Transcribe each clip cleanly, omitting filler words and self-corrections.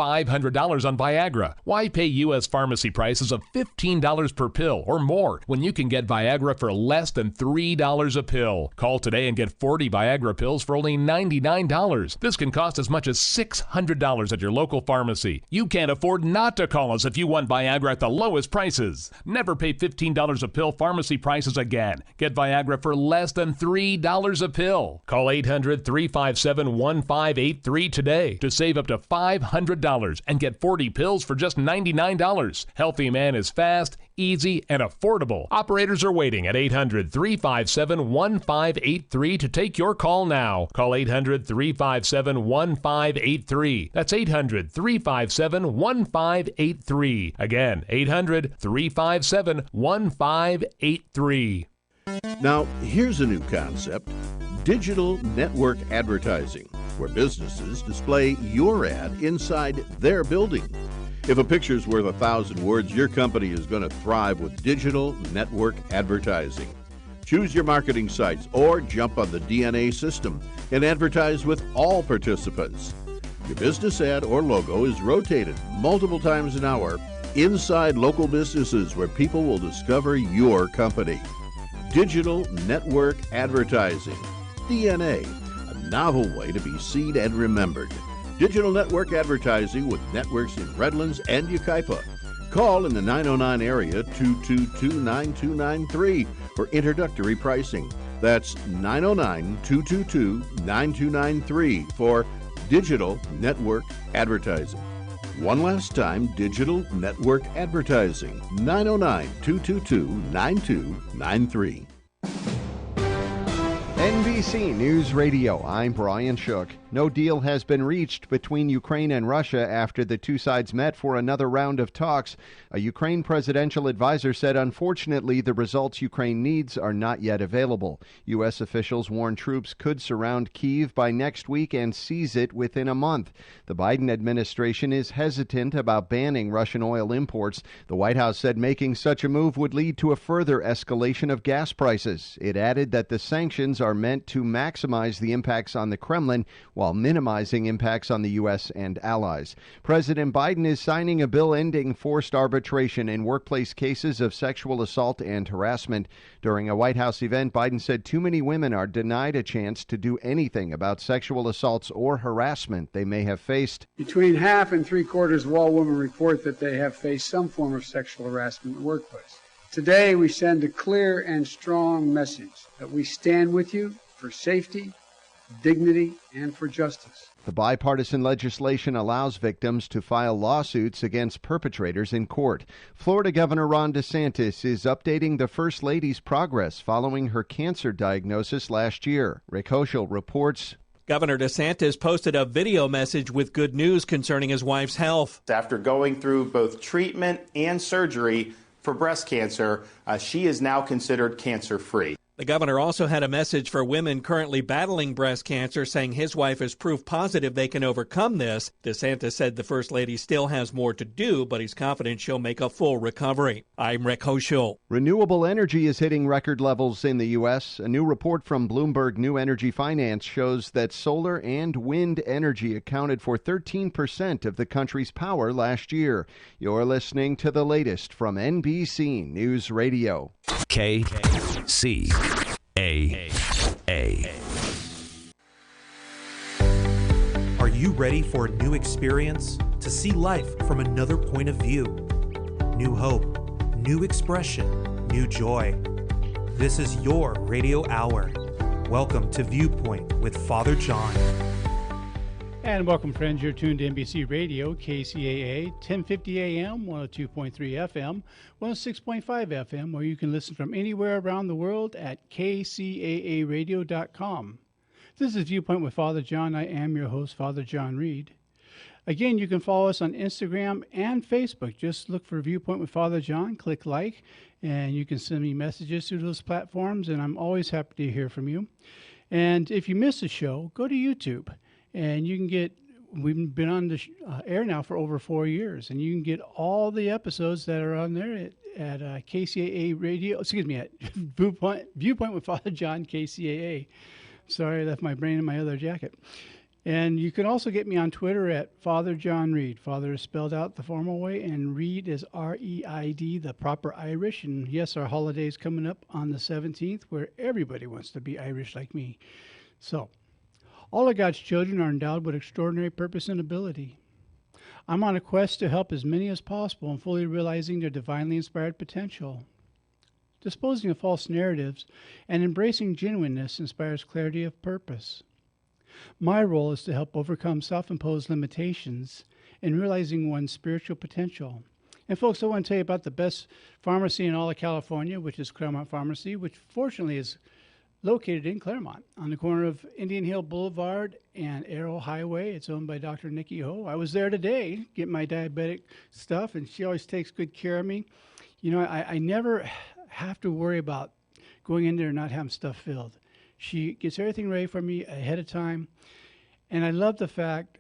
$500 on Viagra. Why pay U.S. pharmacy prices of $15 per pill or more when you can get Viagra for less than $3 a pill? Call today and get 40 Viagra pills for only $99. This can cost as much as $600 at your local pharmacy. You can't afford not to call us if you want Viagra at the lowest prices. Never pay $15 a pill pharmacy prices again. Get Viagra for less than $3 a pill. Call 800-357-1583 today to save up to $500 and get 40 pills for just $99. Healthy Man is fast, easy, and affordable. Operators are waiting at 800-357-1583 to take your call now. Call 800-357-1583. That's 800-357-1583. Again, 800-357-1583. Now, here's a new concept: digital network advertising, where businesses display your ad inside their building. If a picture's worth 1,000 words, your company is going to thrive with digital network advertising. Choose your marketing sites or jump on the DNA system and advertise with all participants. Your business ad or logo is rotated multiple times an hour inside local businesses where people will discover your company. Digital network advertising, DNA, a novel way to be seen and remembered. Digital network advertising with networks in Redlands and Yucaipa. Call in the 909 area 222-9293 for introductory pricing. That's 909-222-9293 for digital network advertising. One last time, digital network advertising, 909-222-9293. NBC News Radio, I'm Brian Shook. No deal has been reached between Ukraine and Russia after the two sides met for another round of talks. A Ukraine presidential advisor said, unfortunately, the results Ukraine needs are not yet available. U.S. officials warn troops could surround Kyiv by next week and seize it within a month. The Biden administration is hesitant about banning Russian oil imports. The White House said making such a move would lead to a further escalation of gas prices. It added that the sanctions are meant to maximize the impacts on the Kremlin while minimizing impacts on the U.S. and allies. President Biden is signing a bill ending forced arbitration in workplace cases of sexual assault and harassment. During a White House event, Biden said too many women are denied a chance to do anything about sexual assaults or harassment they may have faced. Between half and three-quarters of all women report that they have faced some form of sexual harassment in the workplace. Today, we send a clear and strong message that we stand with you for safety, dignity, and for justice. The bipartisan legislation allows victims to file lawsuits against perpetrators in court. Florida Governor Ron DeSantis is updating the First Lady's progress following her cancer diagnosis last year. Rick Hoschel reports. Governor DeSantis posted a video message with good news concerning his wife's health. After going through both treatment and surgery for breast cancer, she is now considered cancer-free. The governor also had a message for women currently battling breast cancer, saying his wife is proof positive they can overcome this. DeSantis said the First Lady still has more to do, but he's confident she'll make a full recovery. I'm Rick Hoschel. Renewable energy is hitting record levels in the U.S. A new report from Bloomberg New Energy Finance shows that solar and wind energy accounted for 13% of the country's power last year. You're listening to the latest from NBC News Radio. KCAA. Are you ready for a new experience? To see life from another point of view? New hope, new expression, new joy. This is your radio hour. Welcome to Viewpoint with Father John. And welcome, friends. You're tuned to NBC Radio, KCAA, 1050 AM, 102.3 FM, 106.5 FM, or you can listen from anywhere around the world at kcaaradio.com. This is Viewpoint with Father John. I am your host, Father John Reed. Again, you can follow us on Instagram and Facebook. Just look for Viewpoint with Father John, click like, and you can send me messages through those platforms, and I'm always happy to hear from you. And if you miss a show, go to YouTube. And you can we've been on the air now for over 4 years, and you can get all the episodes that are on there at KCAA Radio, at Viewpoint with Father John, KCAA. Sorry, I left my brain in my other jacket. And you can also get me on Twitter at Father John Reed. Father is spelled out the formal way, and Reed is R-E-I-D, the proper Irish. And yes, our holiday is coming up on the 17th, where everybody wants to be Irish like me. So, all of God's children are endowed with extraordinary purpose and ability. I'm on a quest to help as many as possible in fully realizing their divinely inspired potential. Disposing of false narratives and embracing genuineness inspires clarity of purpose. My role is to help overcome self-imposed limitations in realizing one's spiritual potential. And folks, I want to tell you about the best pharmacy in all of California, which is Claremont Pharmacy, which fortunately is located in Claremont on the corner of Indian Hill Boulevard and Arrow Highway. It's owned by Dr. Nikki Ho. I was there today getting my diabetic stuff, and she always takes good care of me. You know, I never have to worry about going in there and not having stuff filled. She gets everything ready for me ahead of time, and I love the fact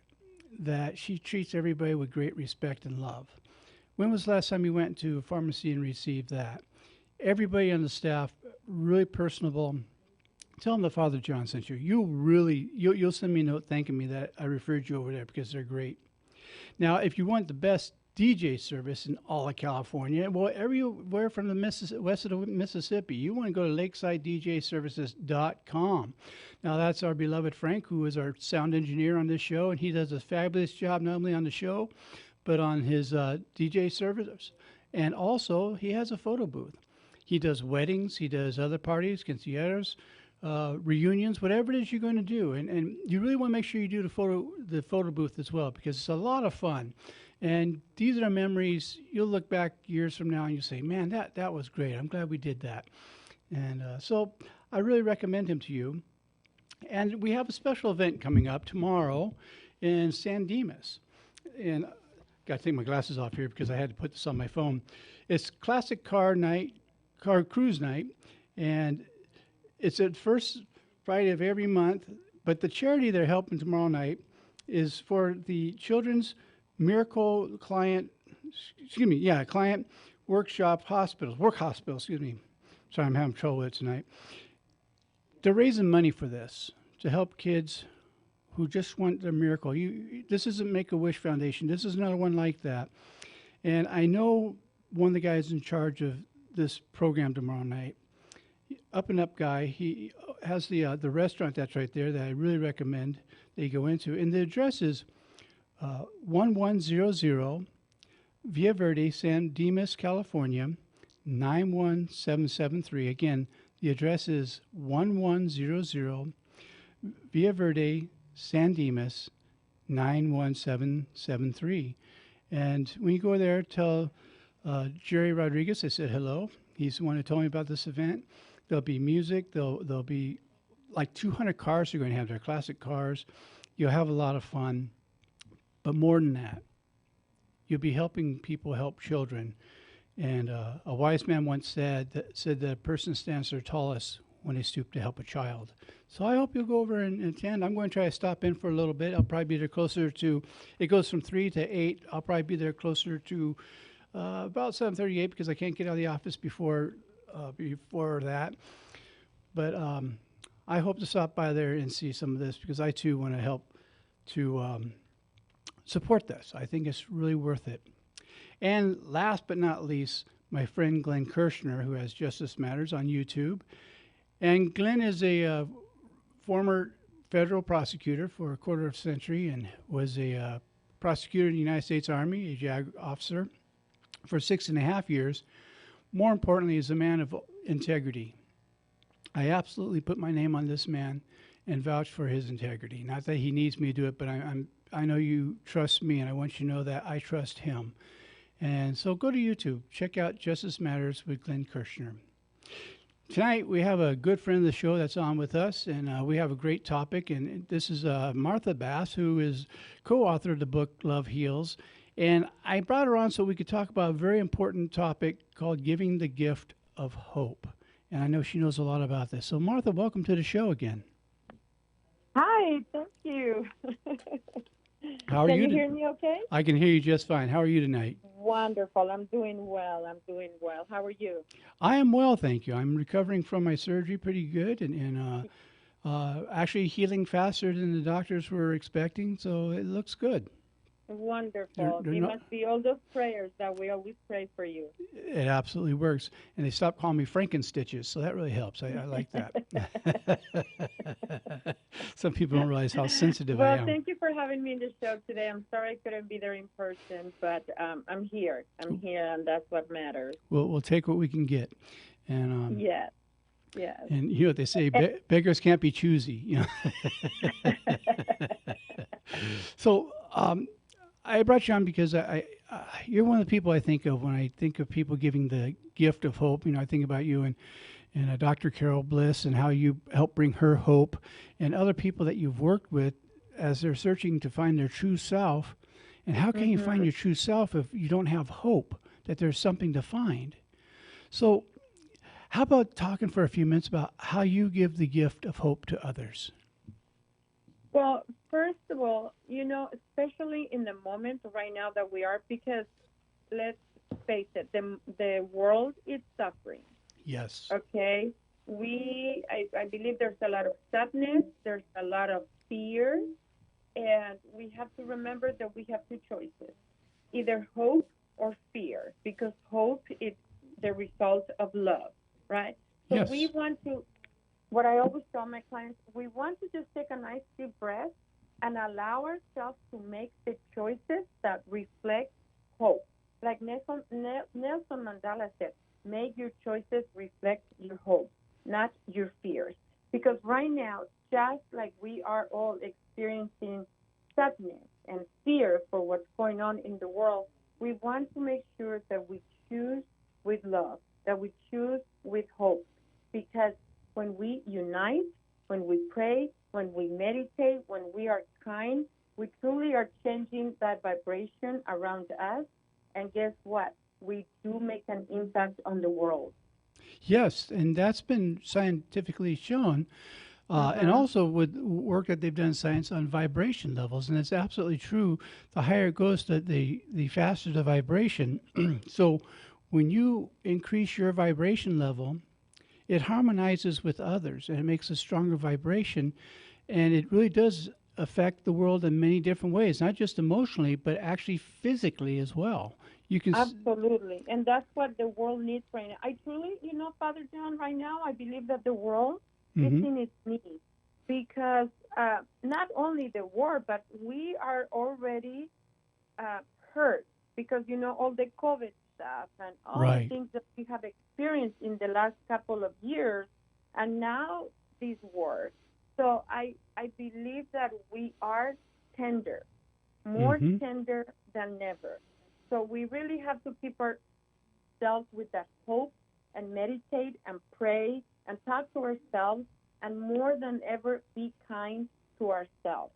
that she treats everybody with great respect and love. When was the last time you went to a pharmacy and received that? Everybody on the staff, really personable. Tell them that Father John sent you. You'll send me a note thanking me that I referred you over there because they're great. Now, if you want the best DJ service in all of California, well, everywhere from the west of the Mississippi, you want to go to lakesidedjservices.com. Now, that's our beloved Frank, who is our sound engineer on this show, and he does a fabulous job not only on the show, but on his DJ services. And also, he has a photo booth. He does weddings, he does other parties, quinceañeras, reunions, whatever it is you're going to do. And you really want to make sure you do the photo booth as well, because it's a lot of fun. And these are memories you'll look back years from now and you say, man, that was great. I'm glad we did that. And so I really recommend him to you. And we have a special event coming up tomorrow in San Dimas. And I got to take my glasses off here because I had to put this on my phone. It's classic car cruise night. And it's the first Friday of every month. But the charity they're helping tomorrow night is for the Children's Miracle Client Work Hospital. Sorry, I'm having trouble with it tonight. They're raising money for this to help kids who just want their miracle. This isn't Make-A-Wish Foundation. This is another one like that. And I know one of the guys in charge of this program tomorrow night. Up and up guy. He has the restaurant that's right there that I really recommend that you go into. And the address is 1100 Via Verde, San Dimas, California, 91773. Again, the address is 1100 Via Verde, San Dimas, 91773. And when you go there, tell Jerry Rodriguez I said hello. He's the one who told me about this event. There'll be music. There'll be like 200 cars you're going to have there, classic cars. You'll have a lot of fun. But more than that, you'll be helping people help children. And a wise man once said that a person stands their tallest when they stoop to help a child. So I hope you'll go over and attend. I'm going to try to stop in for a little bit. I'll probably be there closer to, it goes from 3 to 8. I'll probably be there closer to about 7:38 because I can't get out of the office before that. But I hope to stop by there and see some of this because I too want to help to support this. I think it's really worth it. And last but not least, my friend Glenn Kirshner, who has Justice Matters on YouTube. And Glenn is a former federal prosecutor for a quarter of a century and was a prosecutor in the United States Army, a JAG officer, for 6.5 years. More importantly, is a man of integrity. I absolutely put my name on this man and vouch for his integrity. Not that he needs me to do it, but I know you trust me, and I want you to know that I trust him. And so go to YouTube. Check out Justice Matters with Glenn Kirshner. Tonight, we have a good friend of the show that's on with us, and we have a great topic. And this is Martha Bass, who is co-author of the book Love Heals. And I brought her on so we could talk about a very important topic called giving the gift of hope. And I know she knows a lot about this. So, Martha, welcome to the show again. Hi, thank you. How are you? Can you hear me okay? I can hear you just fine. How are you tonight? Wonderful. I'm doing well. How are you? I am well, thank you. I'm recovering from my surgery pretty good, and actually healing faster than the doctors were expecting, so it looks good. Wonderful. They're It not- must be all those prayers that we always pray for you. It absolutely works. And they stopped calling me Frankenstitches, so that really helps. I like that. Some people don't realize how sensitive I Well, am. thank you for having me in the show today. I'm sorry I couldn't be there in person, but I'm here. I'm here, and that's what matters. We'll take what we can get. And Yes. Yes. And you know what they say, beggars can't be choosy. You know. So I brought you on because you're one of the people I think of when I think of people giving the gift of hope. You know, I think about you and Dr. Carol Bliss and how you help bring her hope, and other people that you've worked with as they're searching to find their true self. And how can you find your true self if you don't have hope that there's something to find? So how about talking for a few minutes about how you give the gift of hope to others? Well, first of all, you know, especially in the moment right now that we are, because let's face it, the world is suffering. Yes. Okay? I believe there's a lot of sadness, there's a lot of fear, and we have to remember that we have two choices, either hope or fear, because hope is the result of love, right? So Yes. we want to, what I always tell my clients, we want to just take a nice deep breath and allow ourselves to make the choices that reflect hope. Like Nelson Mandela said, make your choices reflect your hope, not your fears. Because right now, just like we are all experiencing sadness and fear for what's going on in the world, we want to make sure that we choose with love, that we choose with hope. Because when we unite, when we pray, when we meditate, when we are kind, we truly are changing that vibration around us. And guess what? We do make an impact on the world. Yes, and that's been scientifically shown. And also with work that they've done in science on vibration levels. And it's absolutely true. The higher it goes, the faster the vibration. So when you increase your vibration level, it harmonizes with others and it makes a stronger vibration. And it really does affect the world in many different ways, not just emotionally, but actually physically as well. You can Absolutely. And that's what the world needs right now. I truly, you know, Father John, right now, I believe that the world is in its need, because not only the war, but we are already hurt because, you know, all the COVID stuff and all the things that we have experienced in the last couple of years, and now this war. So I believe that we are tender, more tender than ever. So we really have to keep ourselves with that hope and meditate and pray and talk to ourselves, and more than ever, be kind to ourselves.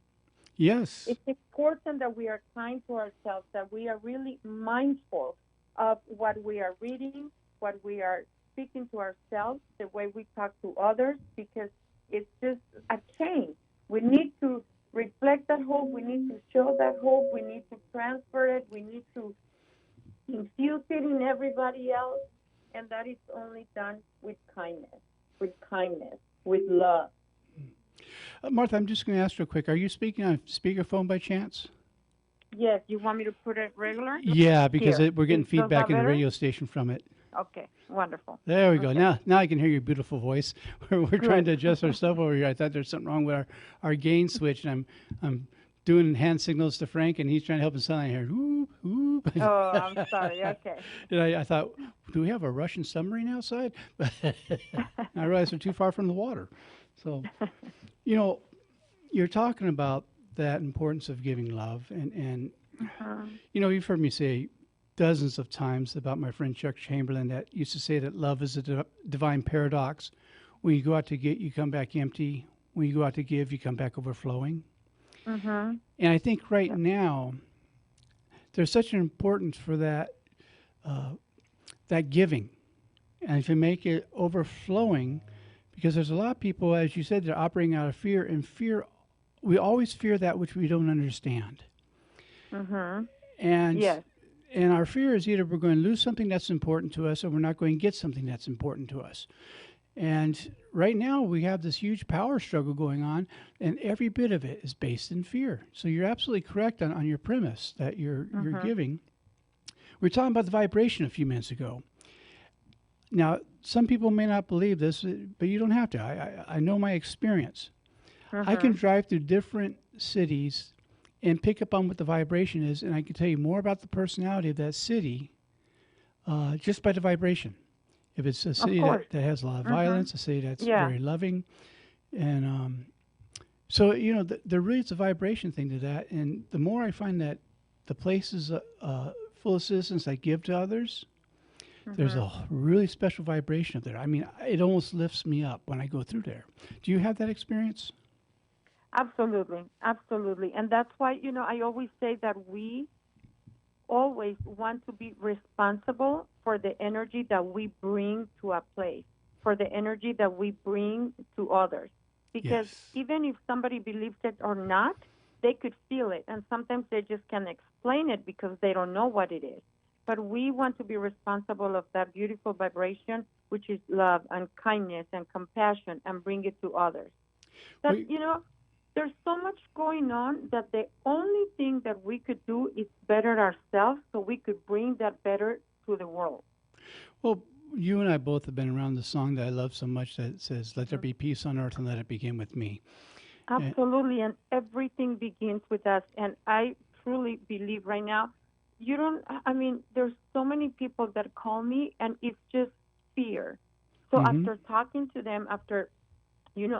Yes. It's important that we are kind to ourselves, that we are really mindful of what we are reading, what we are speaking to ourselves, the way we talk to others, because it's just a change. We need to reflect that hope. We need to show that hope. We need to transfer it. We need to infuse it in everybody else. And that is only done with kindness, with love. Martha, I'm just going to ask real quick. Are you speaking on speakerphone by chance? Yes. You want me to put it regular? Yeah, because we're getting Does feedback that in the better? radio station from it. Okay. Wonderful. There we go. Okay. Now I can hear your beautiful voice. We're trying to adjust our stuff over here. I thought there's something wrong with our gain switch, and I'm doing hand signals to Frank, and he's trying to help us sound here. Whoop, whoop. Oh, I'm sorry. Okay. And I thought, do we have a Russian submarine outside? But I realized we're too far from the water. So, you know, you're talking about that importance of giving love, and you know, you've heard me say dozens of times about my friend Chuck Chamberlain that used to say that love is a divine paradox. When you go out to get, you come back empty. When you go out to give, you come back overflowing. And I think right now there's such an importance for that that giving, and if you make it overflowing, because there's a lot of people, as you said, they're operating out of fear, and fear, we always fear that which we don't understand. And Yes. And our fear is either we're going to lose something that's important to us, or we're not going to get something that's important to us. And right now we have this huge power struggle going on, and every bit of it is based in fear. So you're absolutely correct on your premise that you're giving. We were talking about the vibration a few minutes ago. Now, some people may not believe this, but you don't have to. I know my experience. I can drive through different cities and pick up on what the vibration is, and I can tell you more about the personality of that city just by the vibration. If it's a city that has a lot of violence, a city that's very loving. And so, there really is a vibration thing to that. And the more I find that the place is full of citizens that give to others, there's a really special vibration up there. I mean, it almost lifts me up when I go through there. Do you have that experience? Absolutely. And that's why, I always say that we always want to be responsible for the energy that we bring to a place, for the energy that we bring to others. Because even if somebody believes it or not, they could feel it. And sometimes they just can't explain it because they don't know what it is. But we want to be responsible of that beautiful vibration, which is love and kindness and compassion, and bring it to others. That, there's so much going on that the only thing that we could do is better ourselves so we could bring that better to the world. Well, you and I both have been around the song that I love so much that says, "Let there be peace on earth and let it begin with me." Absolutely, and everything begins with us. And I truly believe right now, there's so many people that call me, and it's just fear. So after talking to them, after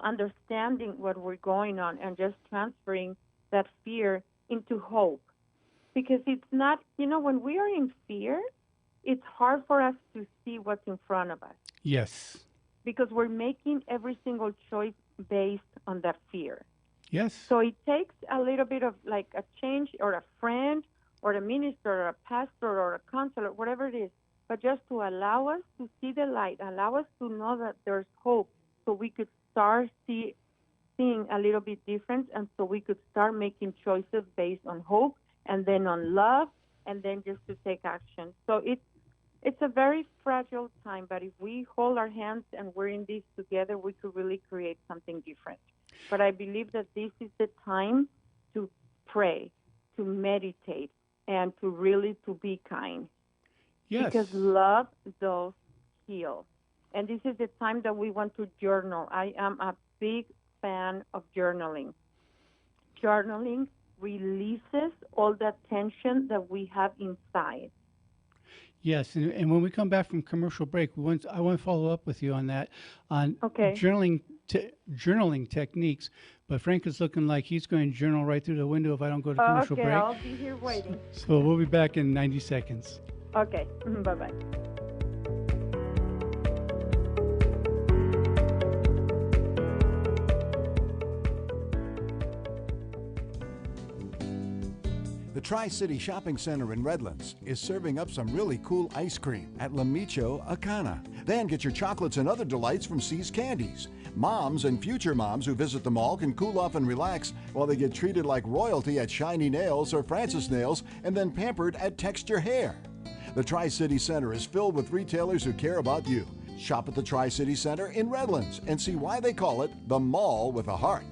understanding what we're going on and just transferring that fear into hope. Because it's not, when we are in fear, it's hard for us to see what's in front of us. Yes. Because we're making every single choice based on that fear. Yes. So it takes a little bit of like a change, or a friend or a minister or a pastor or a counselor, whatever it is, but just to allow us to see the light, allow us to know that there's hope, so we could start seeing a little bit different, and so we could start making choices based on hope and then on love, and then just to take action. So it's a very fragile time, but if we hold our hands and we're in this together, we could really create something different. But I believe that this is the time to pray, to meditate, and to really to be kind. Yes. Because love does heal. And this is the time that we want to journal. I am a big fan of journaling. Journaling releases all that tension that we have inside. Yes, and when we come back from commercial break, I want to follow up with you on that, on journaling techniques. But Frank is looking like he's going to journal right through the window if I don't go to commercial break. Okay, I'll be here waiting. So we'll be back in 90 seconds. Okay, bye-bye. The Tri-City Shopping Center in Redlands is serving up some really cool ice cream at La Micho Acana. Then get your chocolates and other delights from C's Candies. Moms and future moms who visit the mall can cool off and relax while they get treated like royalty at Shiny Nails or Francis Nails, and then pampered at Texture Hair. The Tri-City Center is filled with retailers who care about you. Shop at the Tri-City Center in Redlands and see why they call it the Mall with a Heart.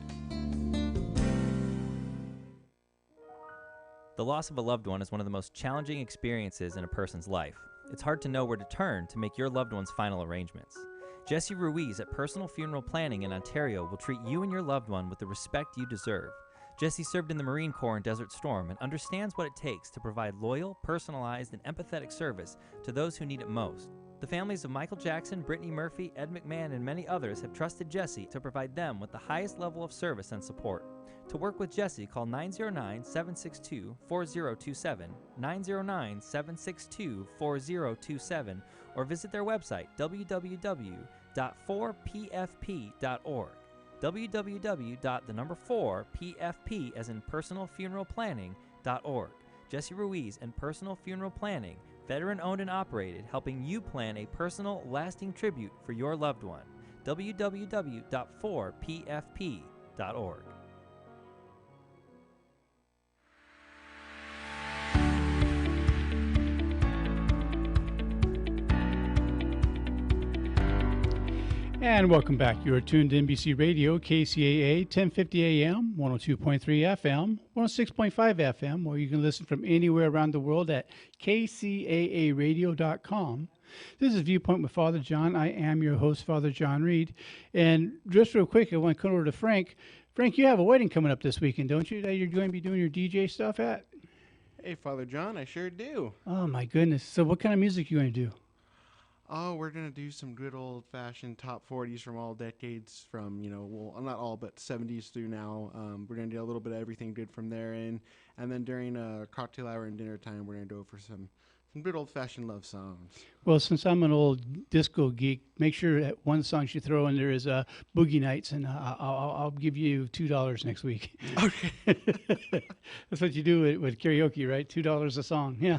The loss of a loved one is one of the most challenging experiences in a person's life. It's hard to know where to turn to make your loved one's final arrangements. Jesse Ruiz at Personal Funeral Planning in Ontario will treat you and your loved one with the respect you deserve. Jesse served in the Marine Corps in Desert Storm and understands what it takes to provide loyal, personalized, and empathetic service to those who need it most. The families of Michael Jackson, Brittany Murphy, Ed McMahon, and many others have trusted Jesse to provide them with the highest level of service and support. To work with Jesse, call 909-762-4027, 909-762-4027, or visit their website, www.4pfp.org, www.4pfp as in personalfuneralplanning.org. Jesse Ruiz and Personal Funeral Planning, veteran-owned and operated, helping you plan a personal, lasting tribute for your loved one. www.4pfp.org. And welcome back. You are tuned to NBC Radio, KCAA, 1050 AM, 102.3 FM, 106.5 FM, or you can listen from anywhere around the world at kcaaradio.com. This is Viewpoint with Father John. I am your host, Father John Reed. And just real quick, I want to come over to Frank. Frank, you have a wedding coming up this weekend, don't you, that you're going to be doing your DJ stuff at? Hey, Father John, I sure do. Oh, my goodness. So what kind of music are you going to do? Oh, we're going to do some good old-fashioned top 40s from all decades from, well, not all, but 70s through now. We're going to do a little bit of everything good from there. And then during cocktail hour and dinner time, we're going to go for some good old-fashioned love songs. Well, since I'm an old disco geek, make sure that one song you throw in there is Boogie Nights, and I'll give you $2 next week. Okay. That's what you do with karaoke, right? $2 a song. Yeah.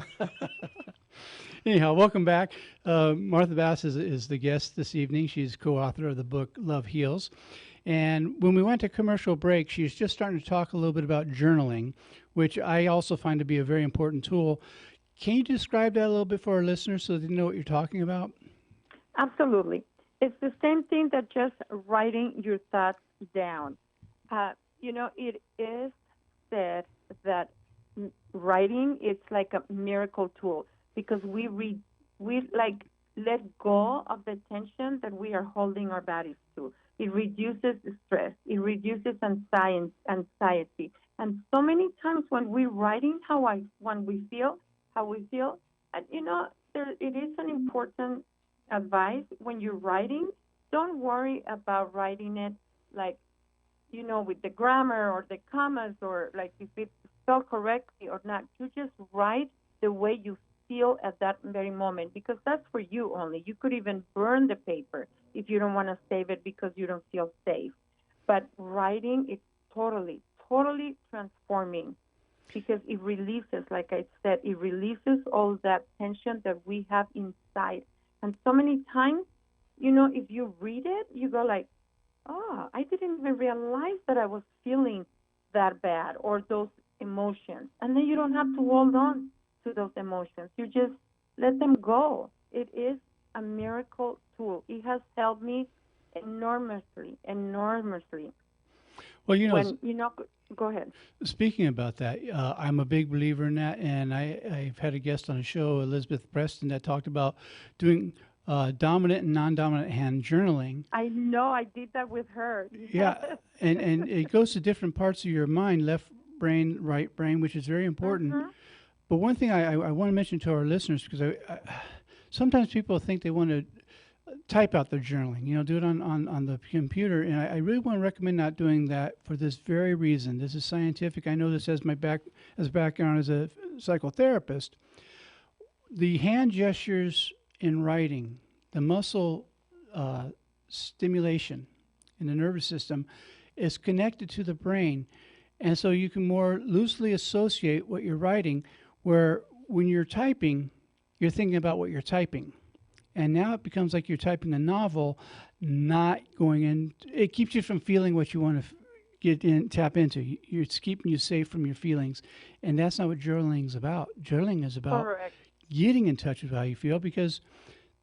Anyhow, welcome back. Martha Bass is the guest this evening. She's co-author of the book Love Heals. And when we went to commercial break, she's just starting to talk a little bit about journaling, which I also find to be a very important tool. Can you describe that a little bit for our listeners so they know what you're talking about? Absolutely. It's the same thing that just writing your thoughts down. It is said that writing is like a miracle tool, because we let go of the tension that we are holding our bodies to. It reduces stress. It reduces anxiety. And so many times when we're writing how we feel, and it is an important advice when you're writing. Don't worry about writing it with the grammar or the commas, or if it's spelled correctly or not. You just write the way you feel at that very moment, because that's for you only. You could even burn the paper if you don't want to save it because you don't feel safe. But writing is totally transforming, because it releases, like I said, it releases all that tension that we have inside. And so many times, if you read it, you go like, oh, I didn't even realize that I was feeling that bad or those emotions. And then you don't have to hold on to those emotions. You just let them go. It is a miracle tool. It has helped me enormously. Well, go ahead. Speaking about that, I'm a big believer in that, and I've had a guest on the show, Elizabeth Preston, that talked about doing dominant and non-dominant hand journaling. I know, I did that with her. Yeah, and it goes to different parts of your mind, left brain, right brain, which is very important. Mm-hmm. But one thing I want to mention to our listeners, because sometimes people think they want to type out their journaling, do it on the computer, and I really want to recommend not doing that for this very reason. This is scientific. I know this as my background as a psychotherapist. The hand gestures in writing, the muscle stimulation in the nervous system is connected to the brain, and so you can more loosely associate what you're writing, where when you're typing, you're thinking about what you're typing. And now it becomes like you're typing a novel, not going in. It keeps you from feeling what you want to tap into. It's keeping you safe from your feelings. And that's not what journaling is about. Journaling is about getting in touch with how you feel, because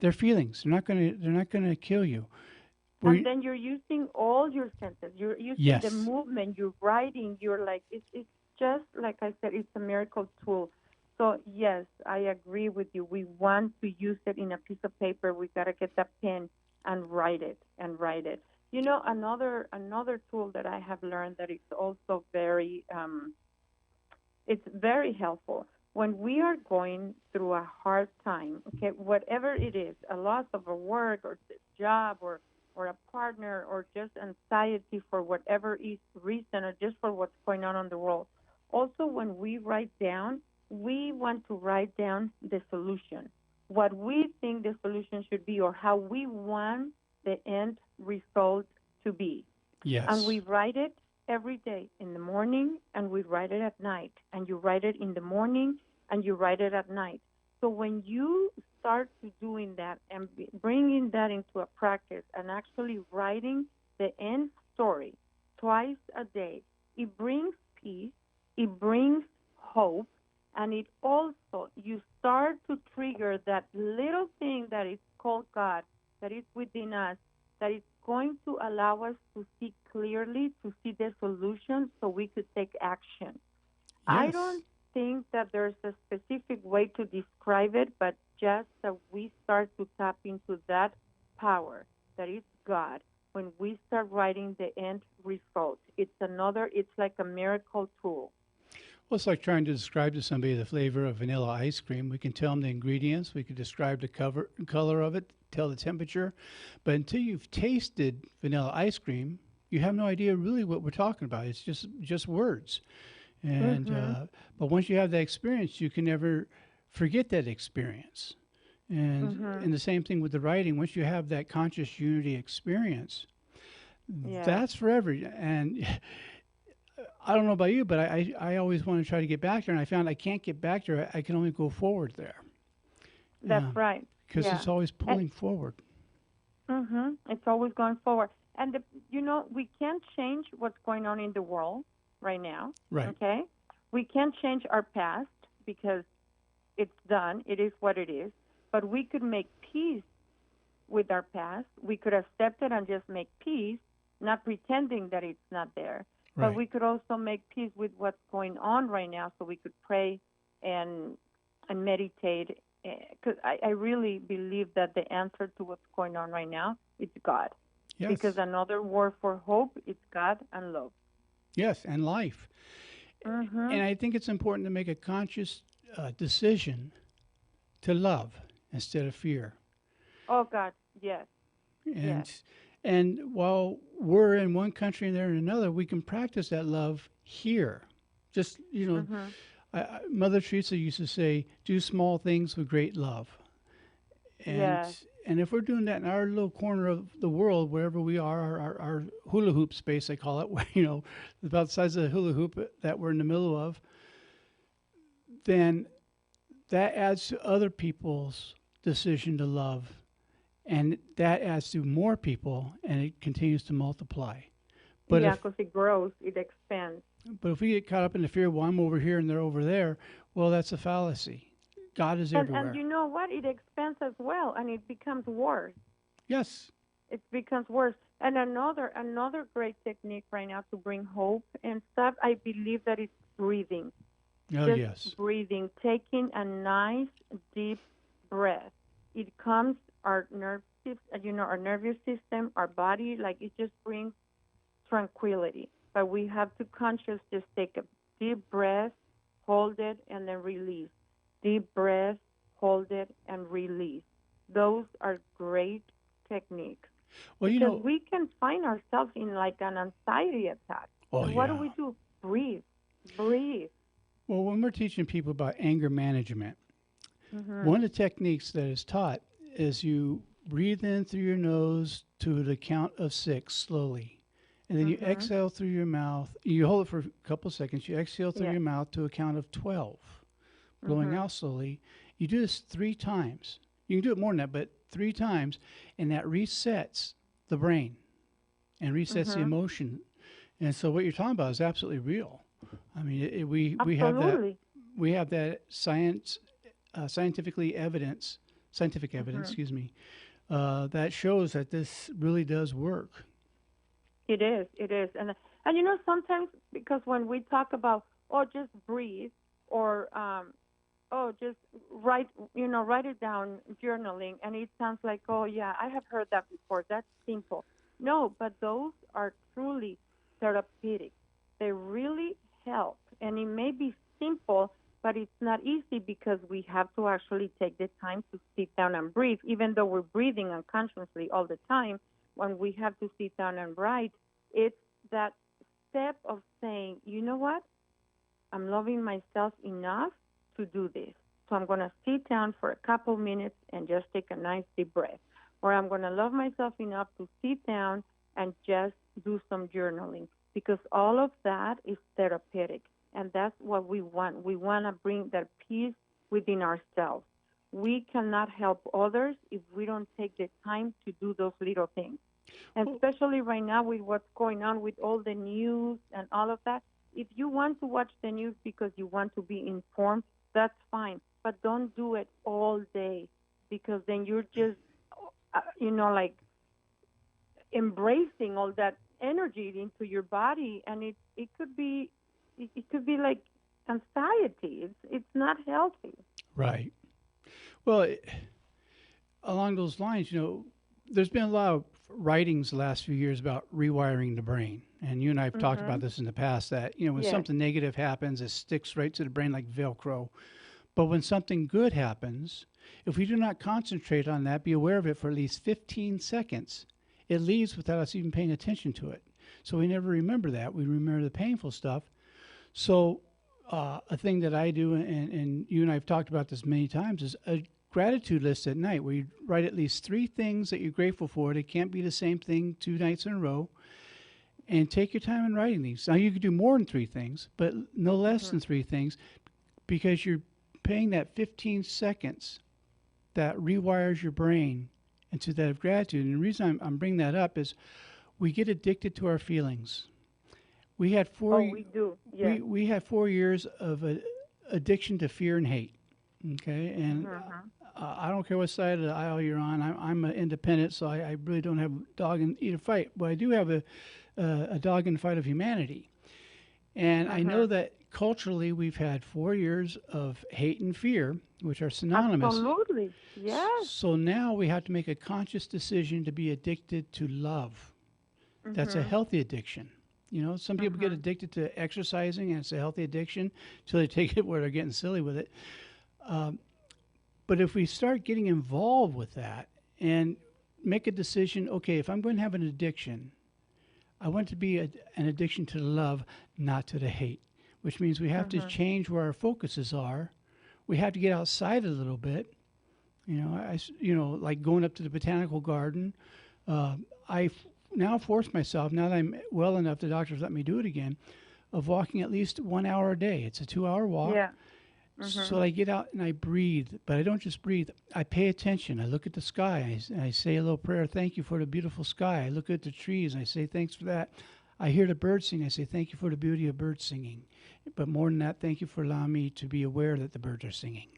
they're feelings. They're not going to kill you. And then you're using all your senses. You're using the movement. You're writing. You're like, it's just like I said, it's a miracle tool. So, yes, I agree with you. We want to use it in a piece of paper. We got to get that pen and write it. Another tool that I have learned that is also very, it's very helpful. When we are going through a hard time, okay, whatever it is, a loss of a work or job or a partner or just anxiety for whatever reason or just for what's going on in the world. Also, when we write down, we want to write down the solution, what we think the solution should be, or how we want the end result to be. Yes. And we write it every day in the morning, and we write it at night. And you write it in the morning, and you write it at night. So when you start to doing that and bringing that into a practice and actually writing the end story twice a day, it brings peace, it brings hope, and it also, you start to trigger that little thing that is called God, that is within us, that is action. Yes. I don't think that there's a specific way to describe it, but just that we start to tap into that power that is God. When we start writing the end result, it's like a miracle tool. Well, it's like trying to describe to somebody the flavor of vanilla ice cream. We can tell them the ingredients, we can describe the color of it, tell the temperature, but until you've tasted vanilla ice cream, you have no idea really what we're talking about. It's just words. And but once you have that experience, you can never forget that experience. And the same thing with the writing. Once you have that conscious unity experience, that's forever. And I don't know about you, but I always want to try to get back there, and I found I can't get back there. I can only go forward there. That's right. Because it's always pulling forward. It's always going forward. And, we can't change what's going on in the world right now. Right. Okay? We can't change our past because it's done. It is what it is. But we could make peace with our past. We could accept it and just make peace, not pretending that it's not there. Right. But we could also make peace with what's going on right now, so we could pray and meditate. Because I really believe that the answer to what's going on right now is God. Yes. Because another word for hope is God and love. Yes, and life. And I think it's important to make a conscious decision to love instead of fear. Oh, God, yes. And while we're in one country and they're in another, we can practice that love here. Just, Mother Teresa used to say, do small things with great love. And if we're doing that in our little corner of the world, wherever we are, our hula hoop space, I call it, about the size of the hula hoop that we're in the middle of, then that adds to other people's decision to love. And that adds to more people, and it continues to multiply. But because it grows, it expands. But if we get caught up in the fear, well, I'm over here and they're over there, well, that's a fallacy. God is everywhere. And you know what? It expands as well, and it becomes worse. Yes. It becomes worse. And another great technique right now to bring hope and stuff, I believe that it's breathing. Oh, Just yes. breathing, taking a nice deep breath. It calms our nervous system, our body, like it just brings tranquility. But we have to consciously just take a deep breath, hold it, and then release. Deep breath, hold it, and release. Those are great techniques. Well, because we can find ourselves in like an anxiety attack. Oh, and what do we do? Breathe. Breathe. Well, when we're teaching people about anger management, one of the techniques that is taught is you breathe in through your nose to the count of 6 slowly. And then you exhale through your mouth. You hold it for a couple of seconds. You exhale through your mouth to a count of 12, blowing out slowly. You do this 3 times. You can do it more than that, but 3 times, and that resets the brain and resets the emotion. And so what you're talking about is absolutely real. I mean, we have that scientific evidence, that shows that this really does work. It is. And sometimes, because when we talk about, just breathe, or, just write it down, journaling, and it sounds like, I have heard that before. That's simple. No, but those are truly therapeutic. They really help. And it may be simple, but it's not easy because we have to actually take the time to sit down and breathe. Even though we're breathing unconsciously all the time, when we have to sit down and write, it's that step of saying, you know what? I'm loving myself enough to do this. So I'm going to sit down for a couple minutes and just take a nice deep breath. Or I'm going to love myself enough to sit down and just do some journaling. Because all of that is therapeutic. And that's what we want. We want to bring that peace within ourselves. We cannot help others if we don't take the time to do those little things. And especially right now with what's going on with all the news and all of that, if you want to watch the news because you want to be informed, that's fine. But don't do it all day, because then you're just, like embracing all that energy into your body, and it could be, it could be like anxiety. It's not healthy. Right. Well, along those lines, there's been a lot of writings the last few years about rewiring the brain. And you and I have talked about this in the past that, when something negative happens, it sticks right to the brain like Velcro. But when something good happens, if we do not concentrate on that, be aware of it for at least 15 seconds, it leaves without us even paying attention to it. So we never remember that. We remember the painful stuff. So a thing that I do, and you and I have talked about this many times, is a gratitude list at night where you write at least 3 things that you're grateful for. It can't be the same thing 2 nights in a row. And take your time in writing these. Now, you could do more than 3 things, but no less than 3 things, because you're paying that 15 seconds that rewires your brain into that of gratitude. And the reason I'm bringing that up is we get addicted to our feelings. We had 4 we do. Yes. we had 4 years of addiction to fear and hate. Okay, and I don't care what side of the aisle you're on. I'm an independent, so I really don't have a dog in either fight. But I do have a dog in the fight of humanity. And I know that culturally we've had 4 years of hate and fear, which are synonymous. Absolutely, yes. So now we have to make a conscious decision to be addicted to love. That's a healthy addiction. Some people get addicted to exercising, and it's a healthy addiction until they take it where they're getting silly with it. But if we start getting involved with that and make a decision, okay, if I'm going to have an addiction, I want it to be an addiction to the love, not to the hate, which means we have to change where our focuses are. We have to get outside a little bit. Like going up to the botanical garden. I now force myself, now that I'm well enough, the doctors let me do it again, of walking at least 1 hour a day. It's a 2-hour walk. Yeah. So I get out and I breathe, but I don't just breathe. I pay attention. I look at the sky. I say a little prayer. Thank you for the beautiful sky. I look at the trees and I say thanks for that. I hear the birds sing. I say thank you for the beauty of birds singing. But more than that, thank you for allowing me to be aware that the birds are singing.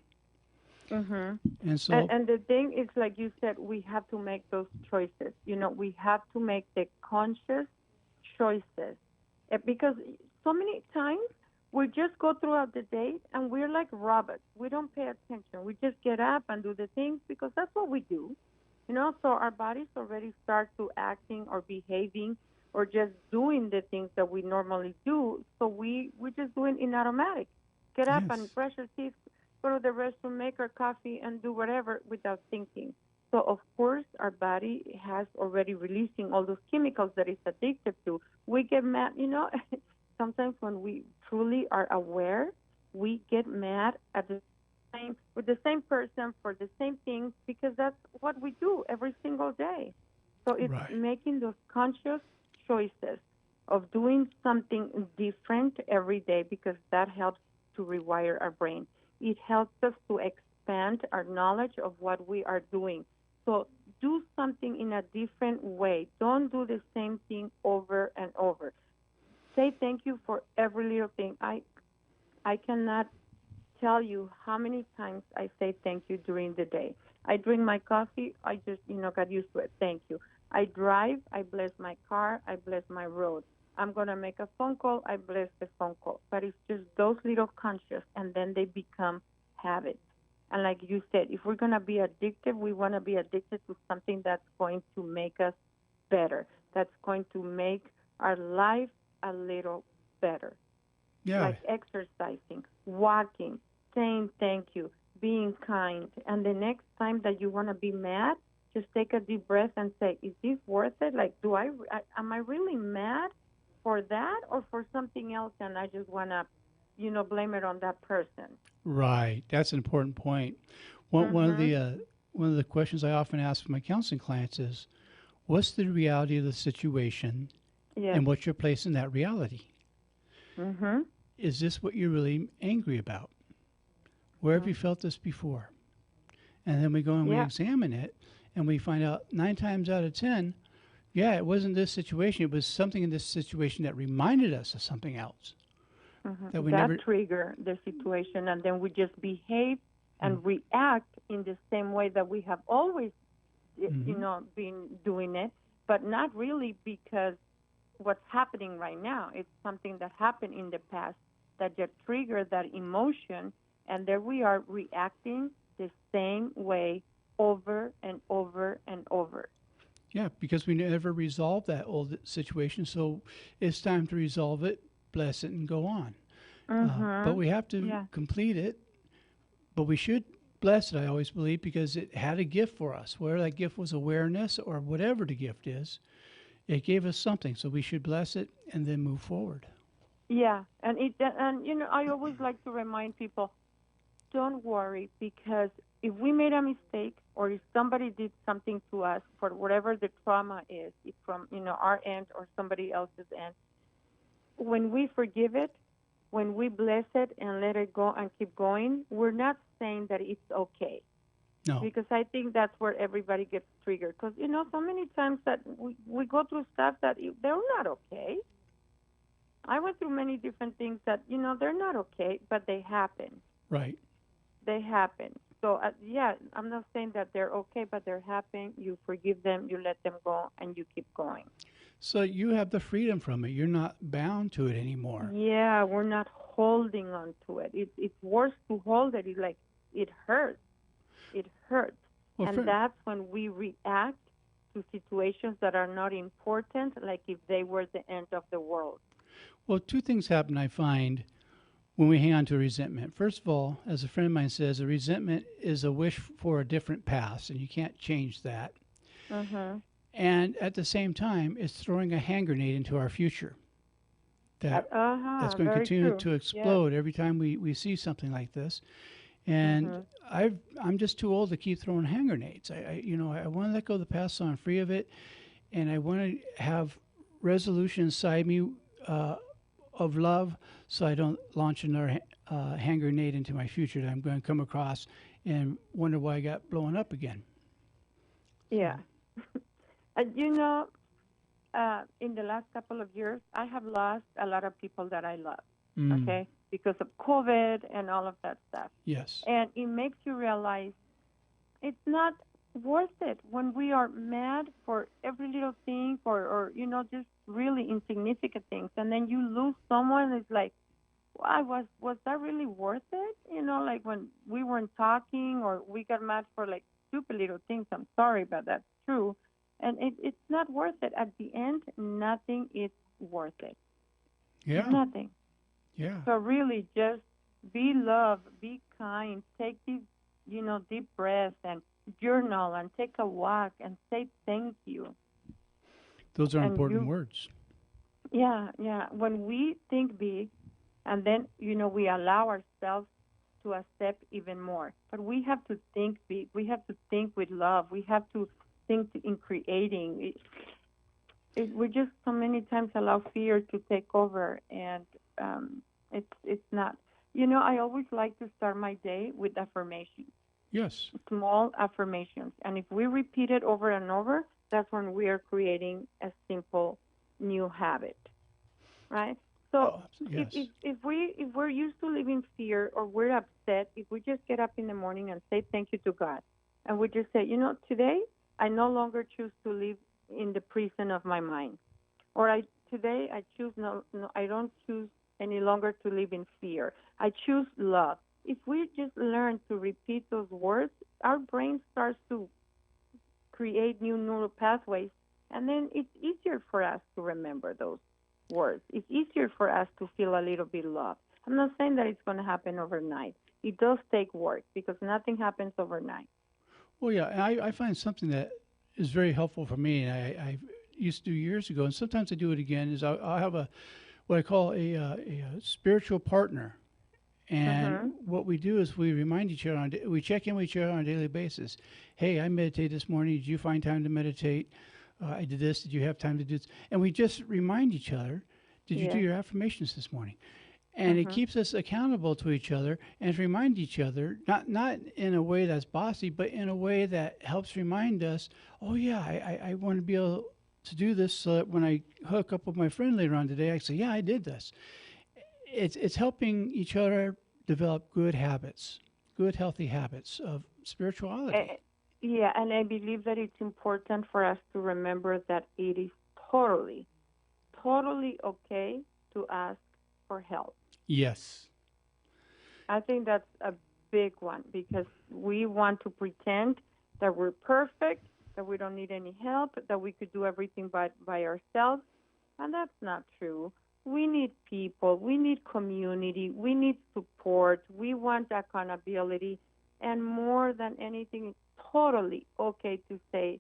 And so, and the thing is, like you said, we have to make those choices. We have to make the conscious choices, because so many times we just go throughout the day and we're like robots. We don't pay attention. We just get up and do the things because that's what we do. So our bodies already start to acting or behaving or just doing the things that we normally do. So we just do it in automatic. Get up and brush your teeth, go to the restroom, make our coffee, and do whatever without thinking. So, of course, our body has already releasing all those chemicals that it's addicted to. We get mad, sometimes when we truly are aware, we get mad with the same person for the same things because that's what we do every single day. So it's making those conscious choices of doing something different every day because that helps to rewire our brain. It helps us to expand our knowledge of what we are doing. So do something in a different way. Don't do the same thing over and over. Say thank you for every little thing. I cannot tell you how many times I say thank you during the day. I drink my coffee, I just, got used to it. Thank you. I drive, I bless my car, I bless my road. I'm going to make a phone call, I bless the phone call. But it's just those little conscious, and then they become habits. And like you said, if we're going to be addicted, we want to be addicted to something that's going to make us better, that's going to make our life a little better. Yeah. Like exercising, walking, saying thank you, being kind. And the next time that you want to be mad, just take a deep breath and say, is this worth it? Like, am I really mad for that or for something else? And I just want to, blame it on that person. Right. That's an important point. One of the questions I often ask my counseling clients is, what's the reality of the situation and what's your place in that reality? Is this what you're really angry about? Where have you felt this before? And then we go and we examine it, and we find out 9 times out of 10, it wasn't this situation. It was something in this situation that reminded us of something else. That trigger the situation, and then we just behave and react in the same way that we have always, been doing it, but not really because what's happening right now. It's something that happened in the past. that just trigger that emotion, and there we are reacting the same way over and over and over. Yeah, because we never resolved that old situation, so it's time to resolve it, bless it, and go on. But we have to complete it, but we should bless it, I always believe, because it had a gift for us. Whether that gift was awareness or whatever the gift is, it gave us something, so we should bless it and then move forward. Yeah, and I always like to remind people, don't worry, because if we made a mistake or if somebody did something to us for whatever the trauma is, if from our end or somebody else's end, when we forgive it, when we bless it and let it go and keep going, we're not saying that it's okay. No. Because I think that's where everybody gets triggered. Because, so many times that we go through stuff that they're not okay. I went through many different things that, they're not okay, but they happen. Right. They happen. So, I'm not saying that they're okay, but they're happening. You forgive them, you let them go, and you keep going. So you have the freedom from it. You're not bound to it anymore. Yeah, we're not holding on to it. It's worse to hold it. It's like it hurts. It hurts. Well, and that's when we react to situations that are not important, like if they were the end of the world. Well, two things happen, I find, when we hang on to a resentment. First of all, as a friend of mine says, a resentment is a wish for a different past, and you can't change that. Mm-hmm. And at the same time, it's throwing a hand grenade into our future. That's going to continue to explode every time we see something like this. And I'm just too old to keep throwing hand grenades. I want to let go of the past, so I'm free of it, and I want to have resolution inside me of love, so I don't launch another hand grenade into my future that I'm going to come across and wonder why I got blown up again. Yeah. In the last couple of years, I have lost a lot of people that I love, okay, because of COVID and all of that stuff. Yes. And it makes you realize it's not worth it when we are mad for every little thing or just really insignificant things. And then you lose someone, it's like, why was that really worth it? Like when we weren't talking or we got mad for like stupid little things. I'm sorry, but that's true. And it's not worth it. At the end, nothing is worth it. Yeah. Nothing. Yeah. So really just be love, be kind, take these, deep breaths and journal and take a walk and say thank you. Those are important words. Yeah. When we think big and then, we allow ourselves to accept even more. But we have to think big. We have to think with love. We have to think in creating. We just so many times allow fear to take over, and it's not. I always like to start my day with affirmations. Yes. Small affirmations, and if we repeat it over and over, that's when we are creating a simple new habit, right? So yes. if we're used to living fear or we're upset, if we just get up in the morning and say thank you to God, and we just say, today I no longer choose to live in the prison of my mind, or today I choose I don't choose any longer to live in fear. I choose love. If we just learn to repeat those words, our brain starts to create new neural pathways, and then it's easier for us to remember those words. It's easier for us to feel a little bit loved. I'm not saying that it's going to happen overnight. It does take work because nothing happens overnight. Well, yeah, I find something that is very helpful for me, and I used to do years ago, and sometimes I do it again, is I'll have what I call a spiritual partner. And what we do is we remind each other, we check in with each other on a daily basis. Hey, I meditated this morning. Did you find time to meditate? I did this. Did you have time to do this? And we just remind each other, did you do your affirmations this morning? And it keeps us accountable to each other and remind each other, not in a way that's bossy, but in a way that helps remind us, oh, yeah, I want to be able to do this so that when I hook up with my friend later on today, I say, yeah, I did this. It's helping each other develop good habits, good, healthy habits of spirituality. Yeah, and I believe that it's important for us to remember that it is totally okay to ask for help. Yes. I think that's a big one because we want to pretend that we're perfect, that we don't need any help, that we could do everything by ourselves. And that's not true. We need people. We need community. We need support. We want accountability. And more than anything, it's totally okay to say,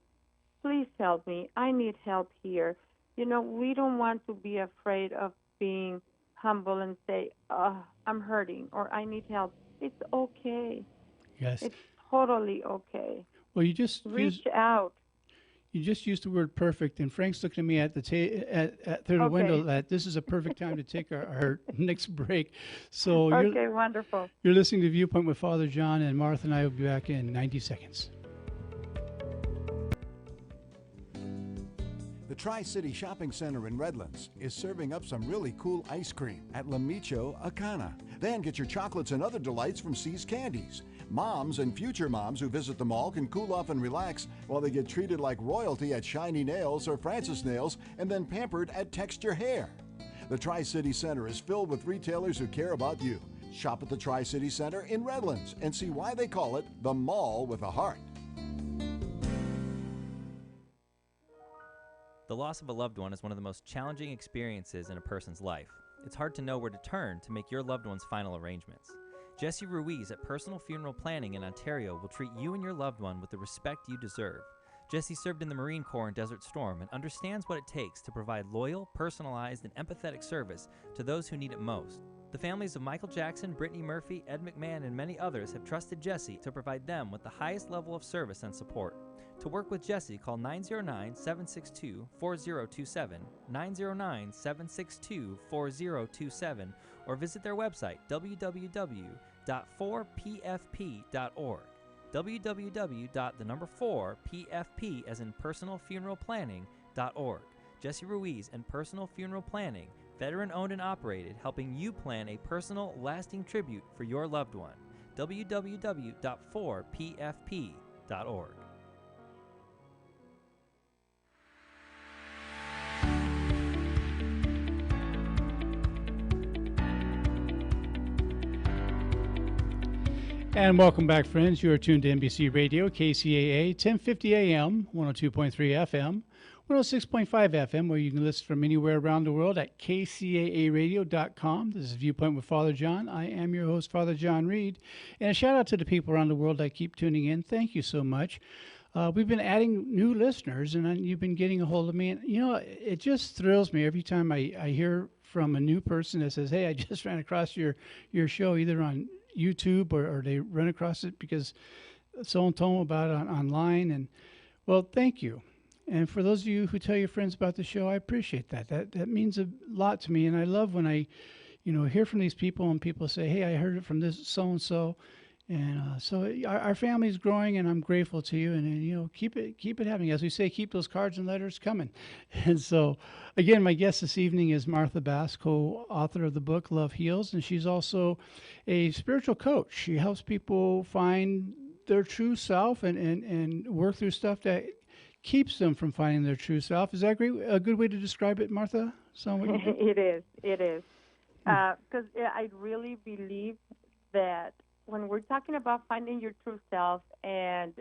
please help me. I need help here. You know, we don't want to be afraid of being humble and say, I'm hurting or I need help. It's okay. Yes. It's totally okay. Well, you just reach out. You just used the word perfect, and Frank's looking at me at the through the window that this is a perfect time to take our next break. So okay, wonderful. You're listening to Viewpoint with Father John, and Martha and I will be back in 90 seconds. The Tri-City Shopping Center in Redlands is serving up some really cool ice cream at Lamicho Acana. Then get your chocolates and other delights from C's Candies. Moms and future moms who visit the mall can cool off and relax while they get treated like royalty at Shiny Nails or Francis Nails and then pampered at Texture Hair. The Tri-City Center is filled with retailers who care about you. Shop at the Tri-City Center in Redlands and see why they call it the mall with a heart. The loss of a loved one is one of the most challenging experiences in a person's life. It's hard to know where to turn to make your loved one's final arrangements. Jesse Ruiz at Personal Funeral Planning in Ontario will treat you and your loved one with the respect you deserve. Jesse served in the Marine Corps in Desert Storm and understands what it takes to provide loyal, personalized, and empathetic service to those who need it most. The families of Michael Jackson, Brittany Murphy, Ed McMahon, and many others have trusted Jesse to provide them with the highest level of service and support. To work with Jesse, call 909-762-4027, 909-762-4027, or visit their website, www.4pfp.org, www.4pfp as in personal funeral planning.org. Jesse Ruiz and Personal Funeral Planning, veteran-owned and operated, helping you plan a personal, lasting tribute for your loved one. www.4pfp.org. And welcome back, friends. You are tuned to NBC Radio, KCAA, 1050 AM, 102.3 FM, 106.5 FM, where you can listen from anywhere around the world at kcaaradio.com. This is Viewpoint with Father John. I am your host, Father John Reed. And a shout out to the people around the world that keep tuning in. Thank you so much. We've been adding new listeners, and you've been getting a hold of me. And, you know, it just thrills me every time I hear from a new person that says, hey, I just ran across your show either on YouTube or they run across it because someone told them about it online. And, well, thank you. And for those of you who tell your friends about the show, I appreciate that. That means a lot to me. And I love when I, hear from these people and people say, hey, I heard it from this so-and-so. And so our family is growing, and I'm grateful to you. And keep it happening. As we say, keep those cards and letters coming. And so, again, my guest this evening is Martha Basco, author of the book Love Heals, and she's also a spiritual coach. She helps people find their true self and work through stuff that keeps them from finding their true self. Is that a good way to describe it, Martha? It is. Because I really believe that when we're talking about finding your true self and,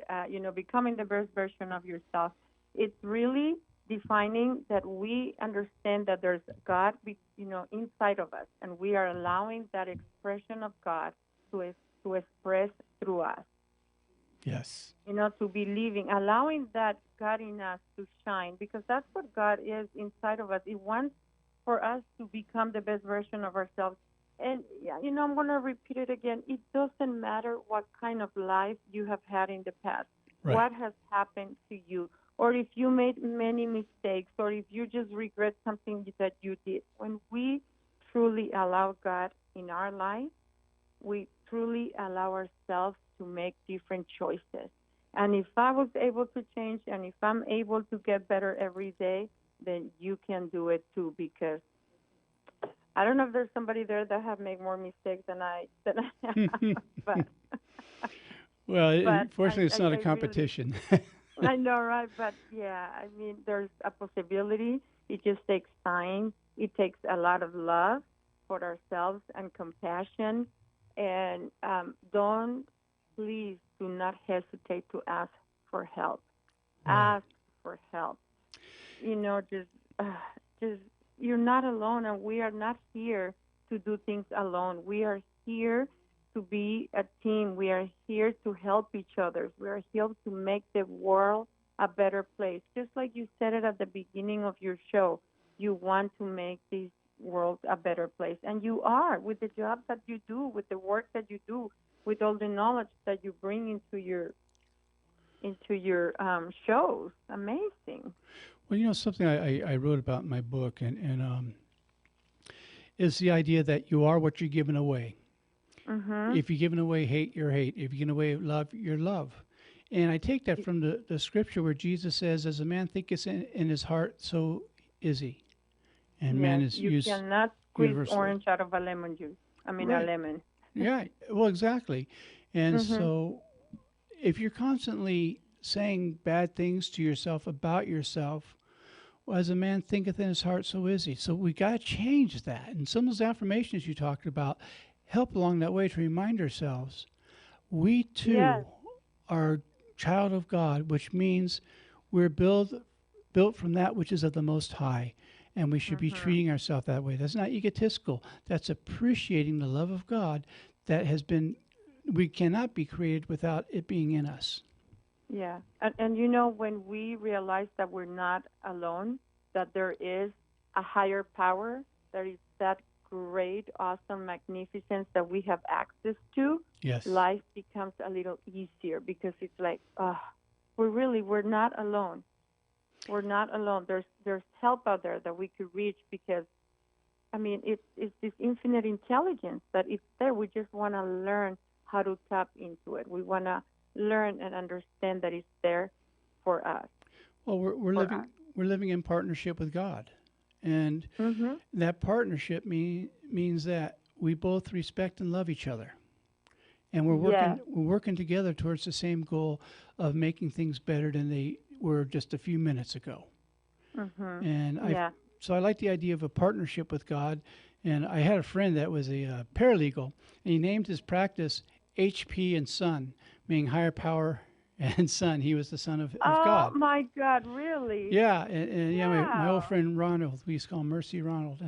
becoming the best version of yourself, it's really defining that we understand that there's God, inside of us, and we are allowing that expression of God to express through us. Yes. To be living, allowing that God in us to shine, because that's what God is inside of us. He wants for us to become the best version of ourselves. And, I'm going to repeat it again. It doesn't matter what kind of life you have had in the past, right. What has happened to you, or if you made many mistakes, or if you just regret something that you did. When we truly allow God in our life, we truly allow ourselves to make different choices. And if I was able to change, and if I'm able to get better every day, then you can do it too, because I don't know if there's somebody there that have made more mistakes than I have, but well, unfortunately, it's not a competition. I know, right? But yeah, there's a possibility. It just takes time. It takes a lot of love for ourselves and compassion. And please do not hesitate to ask for help. Right. Ask for help. Just you're not alone, and we are not here to do things alone. We are here to be a team. We are here to help each other. We are here to make the world a better place. Just like you said it at the beginning of your show, you want to make this world a better place. And you are, with the job that you do, with the work that you do, with all the knowledge that you bring into your shows. Amazing. Well, something I wrote about in my book and is the idea that you are what you're giving away. Mm-hmm. If you're giving away hate, you're hate. If you're giving away love, you're love. And I take that from the scripture where Jesus says, as a man thinketh in his heart, so is he. And man is you cannot squeeze universally. Orange out of a lemon juice. A lemon. Yeah, well, exactly. And so if you're constantly saying bad things to yourself about yourself, well, as a man thinketh in his heart, so is he. So we got to change that. And some of those affirmations you talked about help along that way to remind ourselves we too are child of God, which means we're built from that which is of the Most High, and we should be treating ourselves that way. That's not egotistical. That's appreciating the love of God that we cannot be created without it being in us. Yeah, and when we realize that we're not alone, that there is a higher power, there is that great, awesome magnificence that we have access to, life becomes a little easier because it's like, we're not alone. We're not alone. There's help out there that we could reach because, it's this infinite intelligence that it's there. We just want to learn how to tap into it. We want to learn and understand that it's there for us. Well, we're living in partnership with God. And that partnership means that we both respect and love each other. And we're working together towards the same goal of making things better than they were just a few minutes ago. And so I like the idea of a partnership with God. And I had a friend that was a paralegal, and he named his practice HP and Son, meaning higher power and Son. He was the Son of God. Oh, my God, really? Yeah, and my old friend Ronald, we used to call him Mercy Ronald.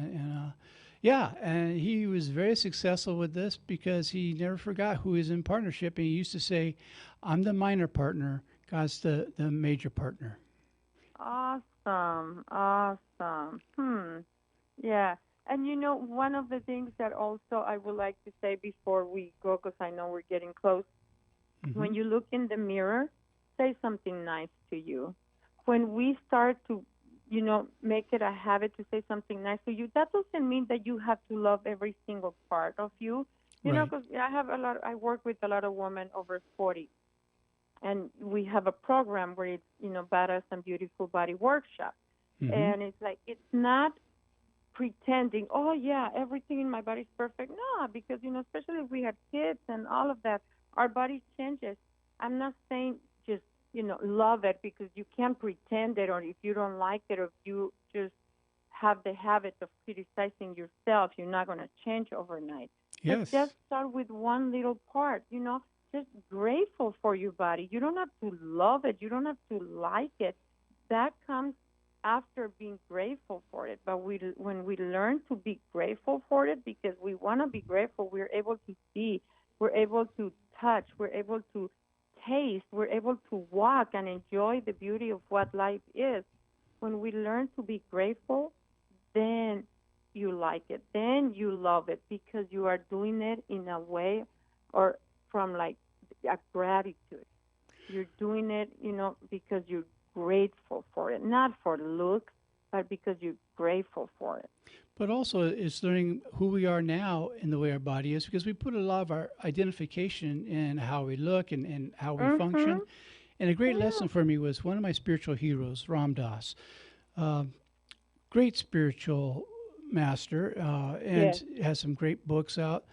And he was very successful with this because he never forgot who he was in partnership. And he used to say, I'm the minor partner, God's the major partner. Awesome. Yeah. And one of the things that also I would like to say before we go, because I know we're getting close, when you look in the mirror, say something nice to you. When we start to, make it a habit to say something nice to you, that doesn't mean that you have to love every single part of you. Because I work with a lot of women over 40. And we have a program where it's, Badass and Beautiful Body Workshop. And it's like, it's not pretending, oh, yeah, everything in my body is perfect. No, because, especially if we have kids and all of that, our body changes. I'm not saying just, love it because you can't pretend it, or if you don't like it, or if you just have the habit of criticizing yourself, you're not going to change overnight. Yes. But just start with one little part, just grateful for your body. You don't have to love it. You don't have to like it. That comes after being grateful for it. But when we learn to be grateful for it, because we want to be grateful, we're able to see, we're able to touch, we're able to taste, we're able to walk and enjoy the beauty of what life is. When we learn to be grateful, then you like it, then you love it, because you are doing it in a way or from like a gratitude. You're doing it, because you're grateful for it, not for looks, but because you're grateful for it. But also it's learning who we are now in the way our body is, because we put a lot of our identification in how we look and how we function. And a great lesson for me was one of my spiritual heroes, Ram Dass, great spiritual master, and has some great books out.